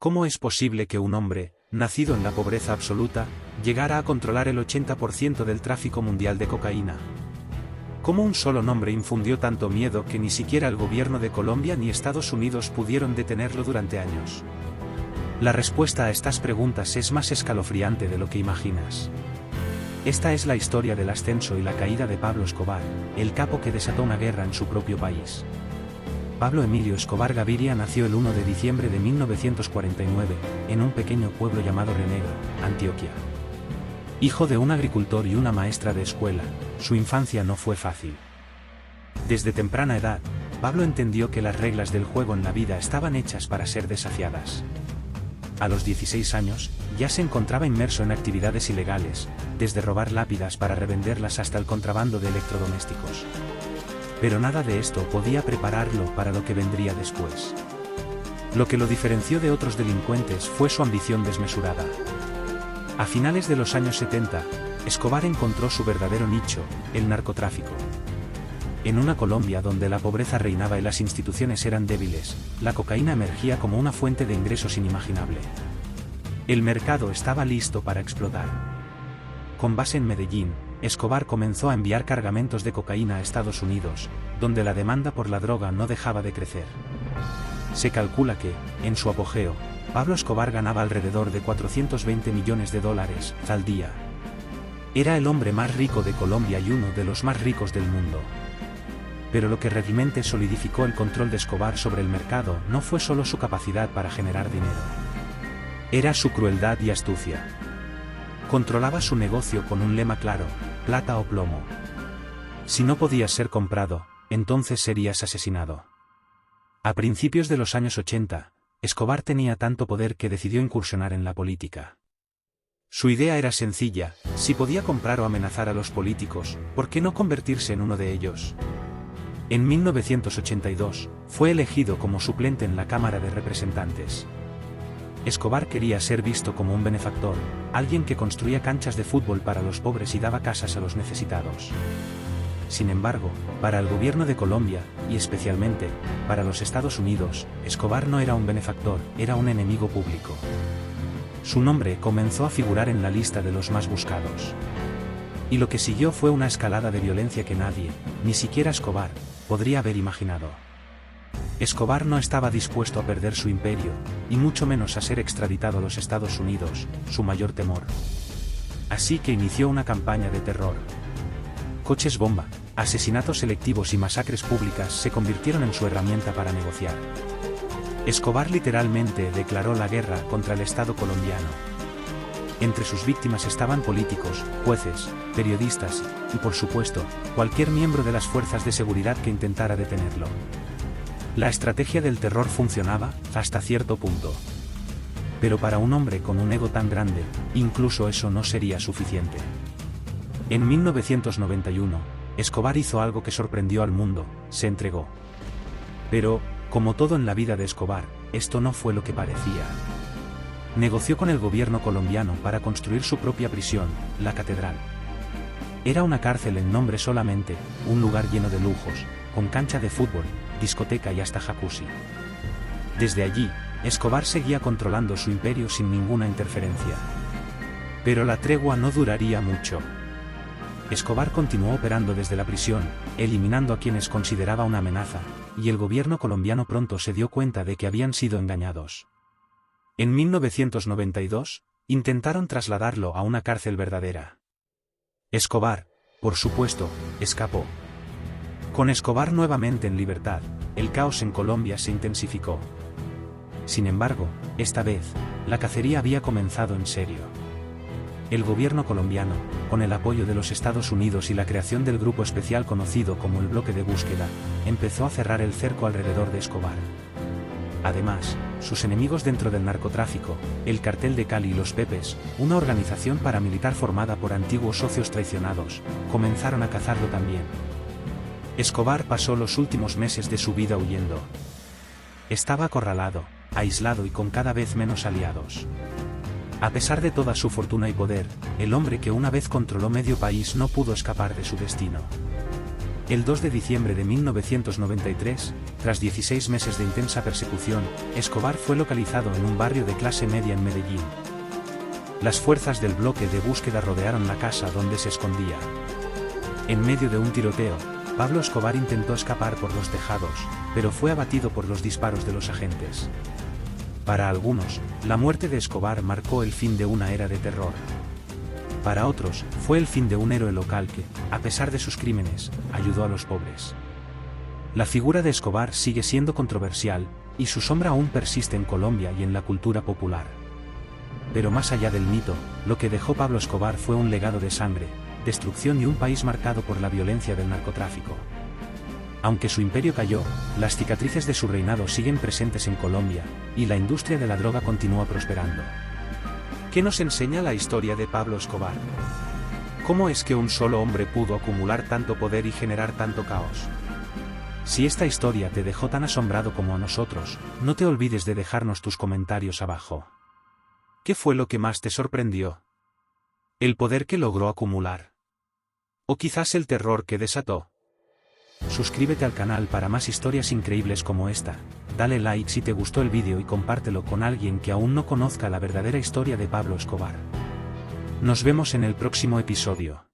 ¿Cómo es posible que un hombre, nacido en la pobreza absoluta, llegara a controlar el 80% del tráfico mundial de cocaína? ¿Cómo un solo nombre infundió tanto miedo que ni siquiera el gobierno de Colombia ni Estados Unidos pudieron detenerlo durante años? La respuesta a estas preguntas es más escalofriante de lo que imaginas. Esta es la historia del ascenso y la caída de Pablo Escobar, el capo que desató una guerra en su propio país. Pablo Emilio Escobar Gaviria nació el 1 de diciembre de 1949, en un pequeño pueblo llamado Renegro, Antioquia. Hijo de un agricultor y una maestra de escuela, su infancia no fue fácil. Desde temprana edad, Pablo entendió que las reglas del juego en la vida estaban hechas para ser desafiadas. A los 16 años, ya se encontraba inmerso en actividades ilegales, desde robar lápidas para revenderlas hasta el contrabando de electrodomésticos. Pero nada de esto podía prepararlo para lo que vendría después. Lo que lo diferenció de otros delincuentes fue su ambición desmesurada. A finales de los años 70, Escobar encontró su verdadero nicho, el narcotráfico. En una Colombia donde la pobreza reinaba y las instituciones eran débiles, la cocaína emergía como una fuente de ingresos inimaginable. El mercado estaba listo para explotar. Con base en Medellín, Escobar comenzó a enviar cargamentos de cocaína a Estados Unidos, donde la demanda por la droga no dejaba de crecer. Se calcula que, en su apogeo, Pablo Escobar ganaba alrededor de $420 millones al día. Era el hombre más rico de Colombia y uno de los más ricos del mundo. Pero lo que realmente solidificó el control de Escobar sobre el mercado no fue solo su capacidad para generar dinero. Era su crueldad y astucia. Controlaba su negocio con un lema claro: plata o plomo. Si no podías ser comprado, entonces serías asesinado. A principios de los años 80, Escobar tenía tanto poder que decidió incursionar en la política. Su idea era sencilla: si podía comprar o amenazar a los políticos, ¿por qué no convertirse en uno de ellos? En 1982, fue elegido como suplente en la Cámara de Representantes. Escobar quería ser visto como un benefactor, alguien que construía canchas de fútbol para los pobres y daba casas a los necesitados. Sin embargo, para el gobierno de Colombia, y especialmente, para los Estados Unidos, Escobar no era un benefactor, era un enemigo público. Su nombre comenzó a figurar en la lista de los más buscados. Y lo que siguió fue una escalada de violencia que nadie, ni siquiera Escobar, podría haber imaginado. Escobar no estaba dispuesto a perder su imperio, y mucho menos a ser extraditado a los Estados Unidos, su mayor temor. Así que inició una campaña de terror. Coches bomba, asesinatos selectivos y masacres públicas se convirtieron en su herramienta para negociar. Escobar literalmente declaró la guerra contra el Estado colombiano. Entre sus víctimas estaban políticos, jueces, periodistas, y por supuesto, cualquier miembro de las fuerzas de seguridad que intentara detenerlo. La estrategia del terror funcionaba, hasta cierto punto. Pero para un hombre con un ego tan grande, incluso eso no sería suficiente. En 1991, Escobar hizo algo que sorprendió al mundo: se entregó. Pero, como todo en la vida de Escobar, esto no fue lo que parecía. Negoció con el gobierno colombiano para construir su propia prisión, la Catedral. Era una cárcel en nombre solamente, un lugar lleno de lujos, con cancha de fútbol, discoteca y hasta jacuzzi. Desde allí, Escobar seguía controlando su imperio sin ninguna interferencia. Pero la tregua no duraría mucho. Escobar continuó operando desde la prisión, eliminando a quienes consideraba una amenaza, y el gobierno colombiano pronto se dio cuenta de que habían sido engañados. En 1992, intentaron trasladarlo a una cárcel verdadera. Escobar, por supuesto, escapó. Con Escobar nuevamente en libertad, el caos en Colombia se intensificó. Sin embargo, esta vez, la cacería había comenzado en serio. El gobierno colombiano, con el apoyo de los Estados Unidos y la creación del grupo especial conocido como el Bloque de Búsqueda, empezó a cerrar el cerco alrededor de Escobar. Además, sus enemigos dentro del narcotráfico, el Cartel de Cali y los Pepes, una organización paramilitar formada por antiguos socios traicionados, comenzaron a cazarlo también. Escobar pasó los últimos meses de su vida huyendo. Estaba acorralado, aislado y con cada vez menos aliados. A pesar de toda su fortuna y poder, el hombre que una vez controló medio país no pudo escapar de su destino. El 2 de diciembre de 1993, tras 16 meses de intensa persecución, Escobar fue localizado en un barrio de clase media en Medellín. Las fuerzas del bloque de búsqueda rodearon la casa donde se escondía. En medio de un tiroteo, Pablo Escobar intentó escapar por los tejados, pero fue abatido por los disparos de los agentes. Para algunos, la muerte de Escobar marcó el fin de una era de terror. Para otros, fue el fin de un héroe local que, a pesar de sus crímenes, ayudó a los pobres. La figura de Escobar sigue siendo controversial, y su sombra aún persiste en Colombia y en la cultura popular. Pero más allá del mito, lo que dejó Pablo Escobar fue un legado de sangre, destrucción y un país marcado por la violencia del narcotráfico. Aunque su imperio cayó, las cicatrices de su reinado siguen presentes en Colombia, y la industria de la droga continúa prosperando. ¿Qué nos enseña la historia de Pablo Escobar? ¿Cómo es que un solo hombre pudo acumular tanto poder y generar tanto caos? Si esta historia te dejó tan asombrado como a nosotros, no te olvides de dejarnos tus comentarios abajo. ¿Qué fue lo que más te sorprendió? ¿El poder que logró acumular? ¿O quizás el terror que desató? Suscríbete al canal para más historias increíbles como esta, dale like si te gustó el vídeo y compártelo con alguien que aún no conozca la verdadera historia de Pablo Escobar. Nos vemos en el próximo episodio.